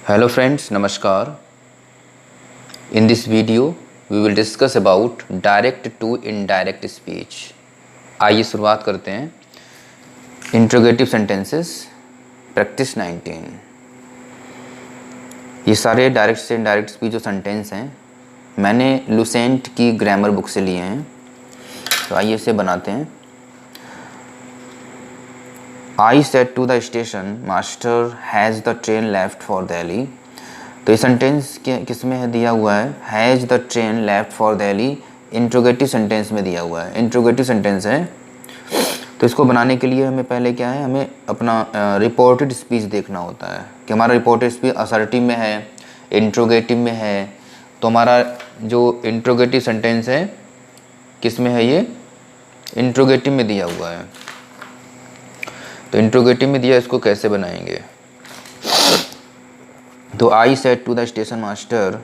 Hello friends, Namaskar. In this video, we will discuss about direct to indirect speech. आइए शुरुआत करते हैं. Interrogative sentences practice 19. ये सारे डायरेक्ट से इनडायरेक्ट स्पीच जो सेंटेंस हैं मैंने लुसेंट की ग्रामर बुक से लिए हैं. तो आइए इसे बनाते हैं. I said to the station master has the train left for Delhi. तो ये सेंटेंस किस में है दिया हुआ है? Has the train left for Delhi interrogative sentence में दिया हुआ है. इंट्रोगेटिव सेंटेंस है. तो इसको बनाने के लिए हमें पहले क्या है, हमें अपना रिपोर्टेड स्पीच देखना होता है कि हमारा रिपोर्टेड स्पीच असर्टिव में है, इंट्रोगेटिव में है. तो हमारा जो इंट्रोगेटिव सेंटेंस है किस में है? ये इंट्रोगेटिव में दिया हुआ है. तो इंट्रोगेटिव में दिया, इसको कैसे बनाएंगे? तो I said to the station master,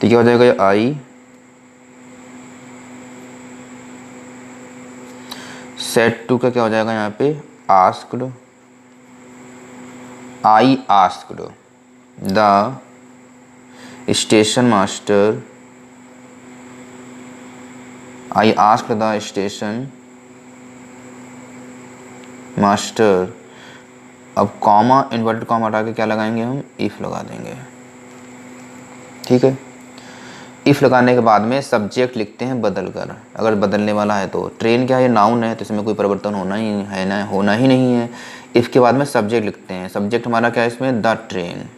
तो क्या हो जाएगा? आई सेड टू का क्या हो जाएगा यहाँ पे? Asked. I asked the station master, I asked the station master. अब कॉमा इन्वर्टेड कॉमा हटा के क्या लगाएंगे हम? इफ़ लगा देंगे. ठीक है. इफ़ लगाने के बाद में सब्जेक्ट लिखते हैं बदल कर, अगर बदलने वाला है तो. ट्रेन क्या है? नाउन है तो इसमें कोई परिवर्तन होना ही है ना, होना ही नहीं है. इफ़ के बाद में सब्जेक्ट लिखते हैं. सब्जेक्ट हमारा क्या है इसमें? The train.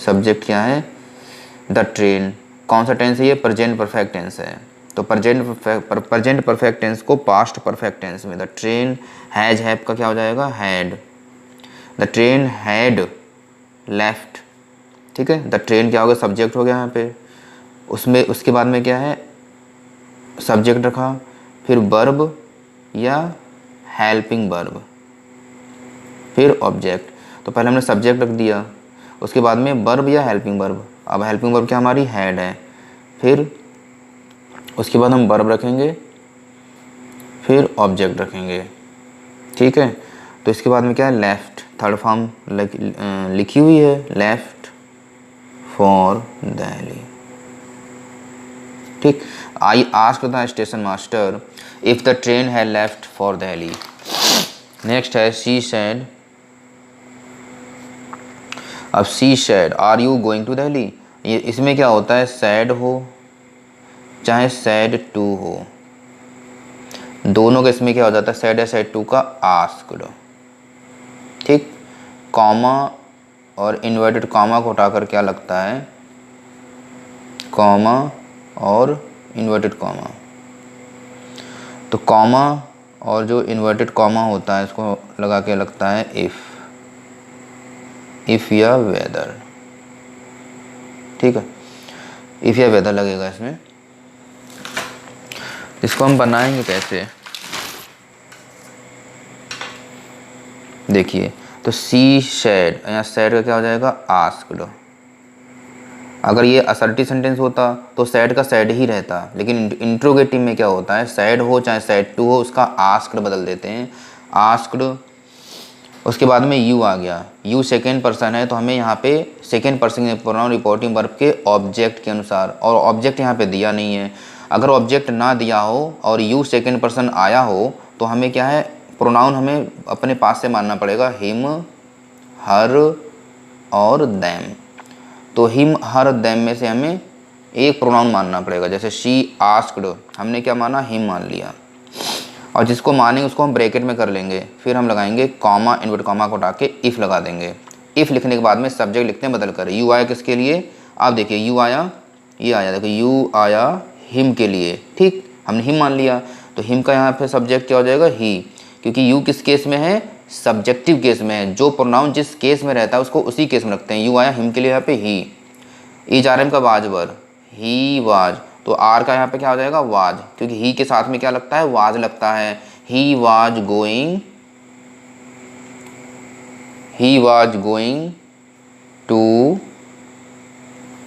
सब्जेक्ट क्या है? The train. कौन सा टेंस है ये? प्रेजेंट परफेक्ट टेंस है. तो प्रेजेंट परफेक्ट टेंस को पास्ट परफेक्ट टेंस में. द ट्रेन हैज, हैव का क्या हो जाएगा? Had. The train had left. ठीक है. द ट्रेन क्या हो गया? सब्जेक्ट हो गया यहाँ पे. उसमें उसके बाद में क्या है? सब्जेक्ट रखा, फिर वर्ब या हेल्पिंग वर्ब, फिर ऑब्जेक्ट. तो पहले हमने सब्जेक्ट रख दिया, उसके बाद में वर्ब या हेल्पिंग वर्ब. अब हेल्पिंग वर्ब क्या हमारी? हैड है. फिर उसके बाद हम वर्ब रखेंगे, फिर ऑब्जेक्ट रखेंगे. ठीक है. तो इसके बाद में क्या है? लेफ्ट. थर्ड फॉर्म लिखी हुई है, लेफ्ट फॉर दिल्ली. ठीक. I asked the station master if the train है लेफ्ट फॉर दिल्ली. नेक्स्ट है शी सेड. अब she said are you going to Delhi. ये इसमें क्या होता है? सैड हो चाहे सैड टू हो, दोनों का इसमें क्या हो जाता है? सैड या सैड टू का आस्क्ड. ठीक. कॉमा और इन्वर्टेड कॉमा को उठाकर क्या लगता है? कॉमा और इन्वर्टेड कॉमा. तो कॉमा और जो इन्वर्टेड कॉमा होता है इसको लगा के लगता है इफ़. इफ़ या वेदर. ठीक है. इफ़ या वेदर लगेगा इसमें. इसको हम बनाएंगे कैसे? देखिए. तो सी शेड, यहाँ शेड का क्या हो जाएगा? आस्क्ड. अगर ये असर्टिव सेंटेंस होता तो सैड का सैड ही रहता, लेकिन इंट्रोगेटिव में क्या होता है? सैड हो चाहे सैड टू हो, उसका आस्क्ड बदल देते हैं. आस्क्ड. उसके बाद में यू आ गया. यू सेकेंड पर्सन है तो हमें यहाँ पे second person pronoun reporting verb के ऑब्जेक्ट के अनुसार, और ऑब्जेक्ट यहाँ पे दिया नहीं है. अगर ऑब्जेक्ट ना दिया हो और यू सेकेंड पर्सन आया हो तो हमें क्या है? प्रोनाउन हमें अपने पास से मानना पड़ेगा. हिम, हर और दैम. तो हिम, हर, दैम में से हमें एक प्रोनाउन मानना पड़ेगा. जैसे शी आस्क्ड, हमने क्या माना? हिम मान लिया. और जिसको मानेंगे उसको हम ब्रैकेट में कर लेंगे. फिर हम लगाएंगे कॉमा, इन्वर्ट कॉमा को उठा के इफ़ लगा देंगे. इफ़ लिखने के बाद में सब्जेक्ट लिखते हैं बदल कर. यू आया किसके लिए? आप देखिए यू आया, ये आया. देखो यू आया हिम के लिए. ठीक. हमने हिम मान लिया तो हिम का यहाँ पे सब्जेक्ट क्या हो जाएगा? ही. क्योंकि यू किस केस में है? सब्जेक्टिव केस में है. जो प्रोनाउन जिस केस में रहता है उसको उसी केस में रखते हैं. यू आया हिम के लिए यहाँ पे ही. ईज आर एम का वाज वर, ही वाज. तो आर का यहाँ पे क्या हो जाएगा? वाज. क्योंकि ही के साथ में क्या लगता है? वाज लगता है. He was going to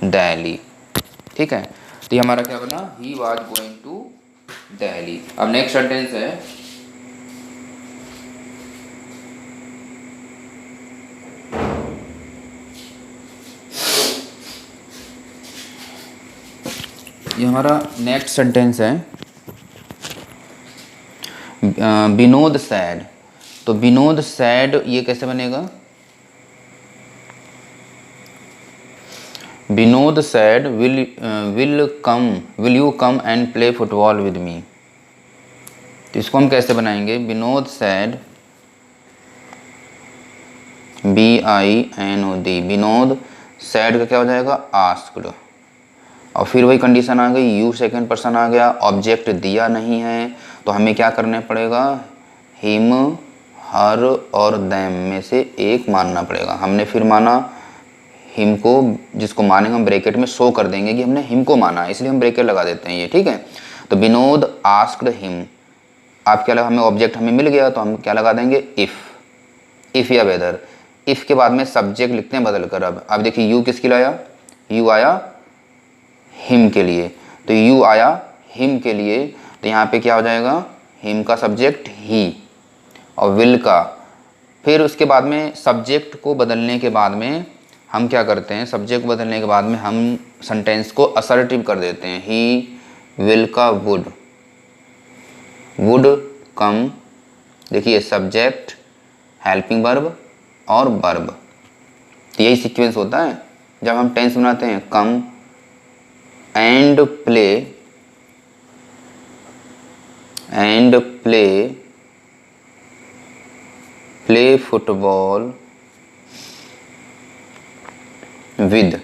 Delhi. ठीक है. तो ये हमारा क्या बना? He was going to Delhi. अब नेक्स्ट सेंटेंस है ये हमारा नेक्स्ट सेंटेंस है, विनोद सैड। तो विनोद सैड ये कैसे बनेगा? Vinod sad will you come and play football with me. तो इसको हम कैसे बनाएंगे? Vinod sad BINOD, Vinod sad का क्या हो जाएगा? आस्क्ड। और फिर वही कंडीशन आ गई, यू सेकंड पर्सन आ गया, ऑब्जेक्ट दिया नहीं है, तो हमें क्या करना पड़ेगा? हिम, हर और देम में से एक मानना पड़ेगा। हमने फिर माना हिम को, जिसको मानेंगे हम ब्रैकेट में शो कर देंगे कि हमने हिम को माना, इसलिए हम ब्रैकेट लगा देते हैं ये, ठीक है। तो विनोद आस्क्ड हिम, आप क्या लगा, हमें ऑब्जेक्ट हमें मिल गया तो हम क्या लगा देंगे? इफ़ या वेदर। इफ़ के बाद में सब्जेक्ट लिखते हैं बदल कर। अब देखिए यू किसके लिए आया? यू आया हिम के लिए, तो यू आया हिम के लिए, तो यहाँ पे क्या हो जाएगा? हिम का सब्जेक्ट ही और विल का। फिर उसके बाद में सब्जेक्ट को बदलने के बाद में हम क्या करते हैं? सब्जेक्ट को बदलने के बाद में हम सेंटेंस को असर्टिव कर देते हैं। ही विल का वुड कम, देखिए सब्जेक्ट, हेल्पिंग वर्ब और वर्ब, तो यही सीक्वेंस होता है जब हम टेंस बनाते हैं। Come and play football with.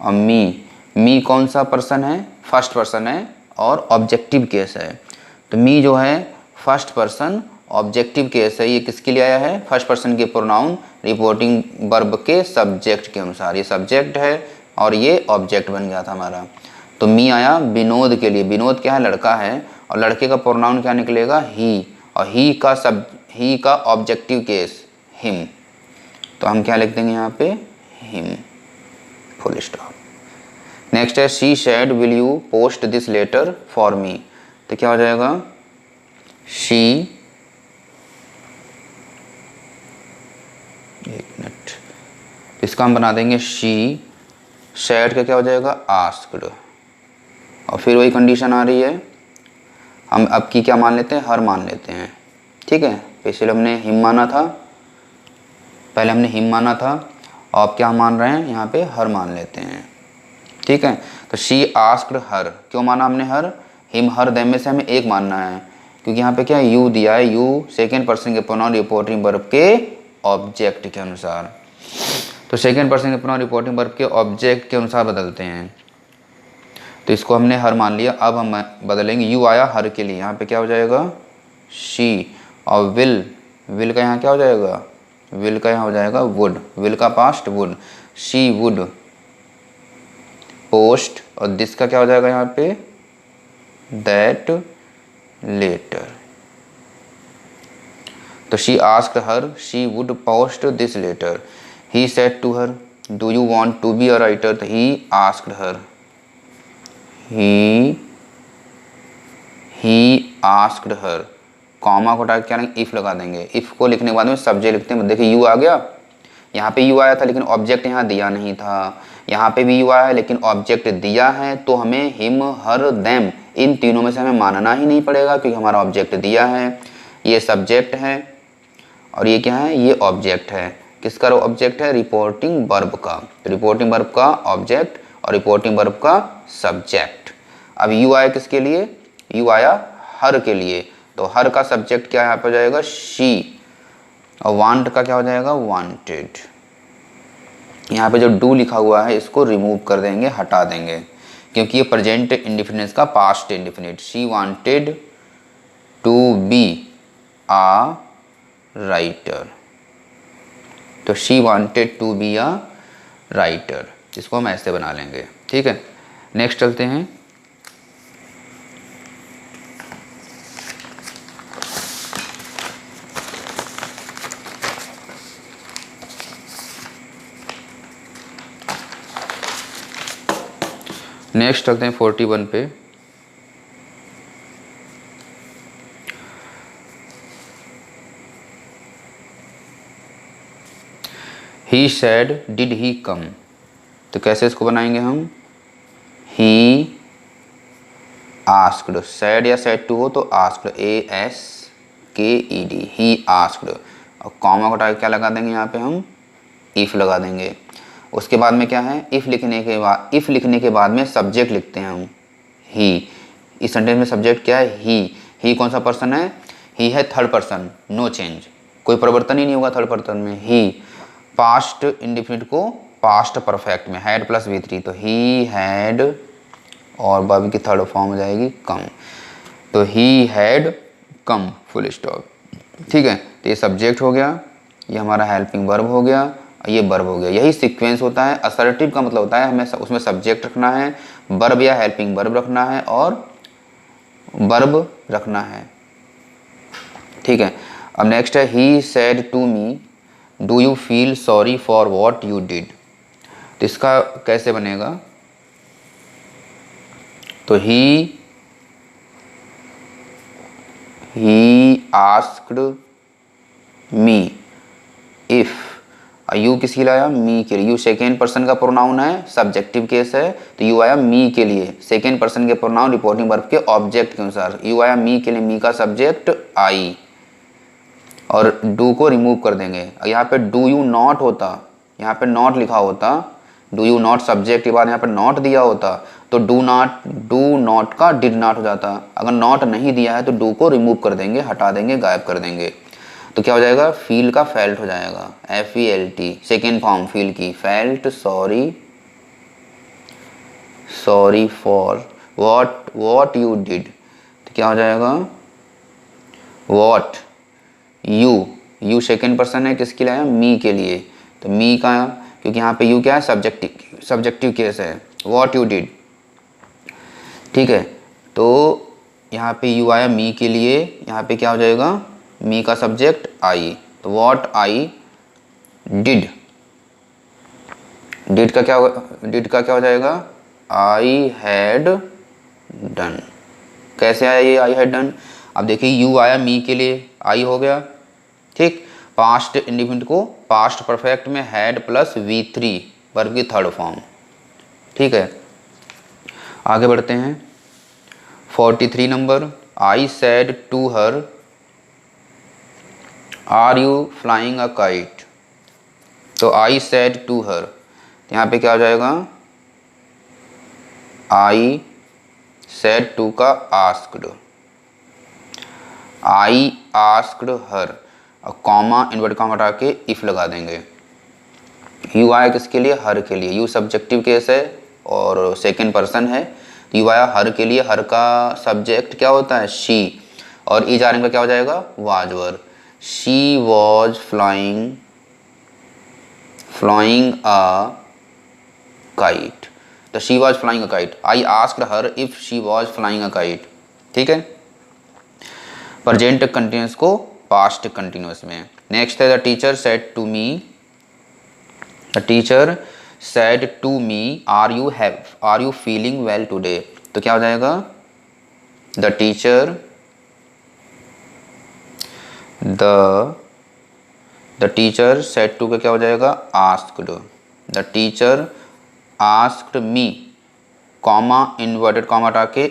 और मी कौन सा पर्सन है? फर्स्ट पर्सन है और ऑब्जेक्टिव केस है। तो मी जो है फर्स्ट पर्सन ऑब्जेक्टिव केस है, ये किसके लिए आया है? फर्स्ट पर्सन के प्रोनाउन रिपोर्टिंग वर्ब के सब्जेक्ट के अनुसार, ये सब्जेक्ट है और ये ऑब्जेक्ट बन गया था हमारा। तो मी आया विनोद के लिए, विनोद क्या है? लड़का है, और लड़के का प्रोनाउन क्या निकलेगा? ही, और ही का ऑब्जेक्टिव केस हिम, तो हम क्या लिख देंगे यहाँ पे? Him, full stop. नेक्स्ट है she said will you post this letter for me. तो क्या हो जाएगा? शी, एक मिनट, इसका हम बना देंगे शी सेड का क्या हो जाएगा? आस्क्ड। और फिर वही कंडीशन आ रही है, हम अब की क्या मान लेते हैं? हर मान लेते हैं, ठीक है। पिछले हमने हिम माना था, पहले हमने हिम माना था, और अब क्या मान रहे हैं? यहाँ पे हर मान लेते हैं, ठीक है। तो शी आस्क्ड हर, क्यों माना हमने हर? हिम हर देम में से हमें एक मानना है, क्योंकि यहाँ पे क्या है? यू दिया है, यू सेकेंड पर्सन के प्रोनाउन रिपोर्टिंग वर्ब के ऑब्जेक्ट के अनुसार, तो सेकेंड पर्सन के प्रोनाउन रिपोर्टिंग वर्ब के ऑब्जेक्ट के अनुसार बदलते हैं। तो इसको हमने हर मान लिया, अब हम बदलेंगे। यू आया हर के लिए, यहाँ पे क्या हो जाएगा? शी, और विल का यहाँ क्या हो जाएगा? विल का यहाँ हो जाएगा वुड, विल का past would, she would post, और दिस का क्या हो जाएगा यहाँ पे? That letter. तो she asked her she would post this letter. He said to her do you want to be a writer. तो he asked her, he asked her, comma को टाइप क्या इफ़ लगा देंगे। इफ़ को लिखने के बाद में सब्जेक्ट लिखते हैं। देखिए यू आ गया, यहाँ पे यू आया था लेकिन ऑब्जेक्ट यहाँ दिया नहीं था, यहाँ पे भी यू आया है लेकिन ऑब्जेक्ट दिया है, तो हमें हिम हर देम इन तीनों में से हमें मानना ही नहीं पड़ेगा, क्योंकि हमारा ऑब्जेक्ट दिया है, ये सब्जेक्ट है और ये क्या है? ये ऑब्जेक्ट है। किसका ऑब्जेक्ट है? रिपोर्टिंग वर्ब का। रिपोर्टिंग वर्ब का ऑब्जेक्ट और रिपोर्टिंग वर्ब का सब्जेक्ट। अब यू आया किसके लिए? यू आया हर के लिए, तो हर का सब्जेक्ट क्या यहाँ पर जाएगा? शी, और वांट का क्या हो जाएगा? वांटेड। यहाँ पे जो डू लिखा हुआ है इसको रिमूव कर देंगे, हटा देंगे, क्योंकि ये प्रेजेंट इंडिफिनिट का past indefinite. She wanted to be a writer, तो she wanted to be a writer, इसको हम ऐसे बना लेंगे, ठीक है। नेक्स्ट चलते हैं। नेक्स्ट चलते हैं 41 पे। ही सेड डिड ही कम, तो कैसे इसको बनाएंगे हम? ही आस्क्ड, सैड या सैड टू हो तो आस्क्ड, ASKED, ही आस्क्ड। और कॉमा को हटा के क्या लगा देंगे यहाँ पे हम, इफ़ लगा देंगे। उसके बाद में क्या है, इफ़ लिखने के बाद में सब्जेक्ट लिखते हैं हम, ही। इस सेंटेंस में सब्जेक्ट क्या है, ही कौन सा पर्सन है, ही है थर्ड पर्सन, नो चेंज, कोई परिवर्तन ही नहीं होगा थर्ड पर्सन में, ही। पास्ट इंडिफिनिट को पास्ट परफेक्ट में हैड प्लस V3, तो ही हैड और वर्ब की थर्ड फॉर्म हो जाएगी कम, तो he had come, full stop. ठीक है, तो ये सब्जेक्ट हो गया, ये हमारा हेल्पिंग वर्ब हो गया, ये वर्ब हो गया। यही सीक्वेंस होता है। असर्टिव का मतलब होता है हमें उसमें सब्जेक्ट रखना है, वर्ब या हेल्पिंग वर्ब रखना है और वर्ब रखना है। ठीक है, अब नेक्स्ट है he said to me do you feel sorry for what you did. तो इसका कैसे बनेगा, तो he asked me if, you किसके लिए आया, मी के लिए। यू सेकेंड पर्सन का प्रोनाउन है, सब्जेक्टिव केस है, तो यू आया मी के लिए, सेकेंड पर्सन के प्रोनाउन रिपोर्टिंग वर्ब के ऑब्जेक्ट के अनुसार। यू आया मी के लिए, मी का सब्जेक्ट आई, और डू को रिमूव कर देंगे। यहाँ पे डू यू नॉट होता, यहाँ पे नॉट लिखा होता, डू यू नॉट सब्जेक्ट के बाद यहाँ पे नॉट दिया होता, तो डू नॉट का डिड नॉट हो जाता। अगर नॉट नहीं दिया है तो डू को रिमूव कर देंगे, हटा देंगे, गायब कर देंगे, तो क्या हो जाएगा, फील का फेल्ट हो जाएगा, FELT, सेकेंड फॉर्म फील की, felt sorry for what you did, तो क्या हो जाएगा, वॉट यू सेकेंड पर्सन है, किसके लिए आया, मी के लिए, तो मी का, क्योंकि यहाँ पे यू क्या है, सब्जेक्टिव केस है, वॉट यू डिड। ठीक है, तो यहाँ पे यू आया मी के लिए, यहाँ पे क्या हो जाएगा, मी का सब्जेक्ट आई, तो वॉट आई डिड, डिड का क्या हो जाएगा, आई हैड डन। कैसे आया ये आई हैड डन, अब देखिए यू आया मी के लिए, आई हो गया। ठीक, पास्ट इंडिफिनिट को पास्ट परफेक्ट में हैड प्लस V3 वर्ब की थर्ड फॉर्म। ठीक है, आगे बढ़ते हैं। 43 नंबर, I said to her are you flying a kite, तो आई सेड टू हर, यहाँ पे क्या हो जाएगा, आई सेड टू का आस्क्ड, आई आस्क्ड हर, और कॉमा इन्वर्ट कॉमा हटा के इफ लगा देंगे। यू आया किसके लिए, हर के लिए, यू सब्जेक्टिव केस है और सेकेंड पर्सन है, यू आया हर के लिए, हर का सब्जेक्ट क्या होता है, शी, और ई जा का क्या हो जाएगा, was were, she was flying a kite, तो she was flying a kite, I asked her if she was flying a kite. ठीक है, प्रेजेंट कंटिन्यूअस को पास्ट कंटिन्यूअस में। नेक्स्ट है the teacher said to me are you feeling well today, तो क्या हो जाएगा, द टीचर सेड टू का क्या हो जाएगा, asked, the teacher asked me, comma inverted comma हटा के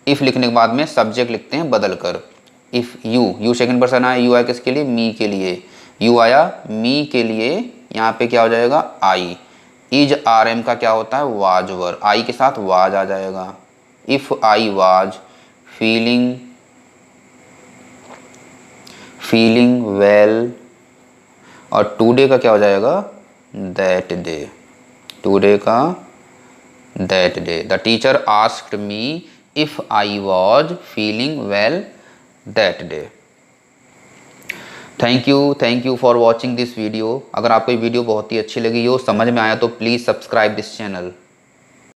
इफ लिखने के बाद में सब्जेक्ट लिखते हैं बदल कर। इफ यू सेकेंड पर्सन आया, यू आया किसके लिए, मी के लिए, यू आया मी के लिए, यहाँ पे क्या हो जाएगा, आई, इज RM का क्या होता है, वाज वर, आई के साथ वाज आ जाएगा। If I was feeling well, और टुडे का क्या हो जाएगा, दैट डे, टुडे का that day, the teacher asked me if I was feeling well that day. Thank you for watching this video. अगर आपको ये वीडियो बहुत ही अच्छी लगी हो, समझ में आया, तो प्लीज़ सब्सक्राइब दिस चैनल।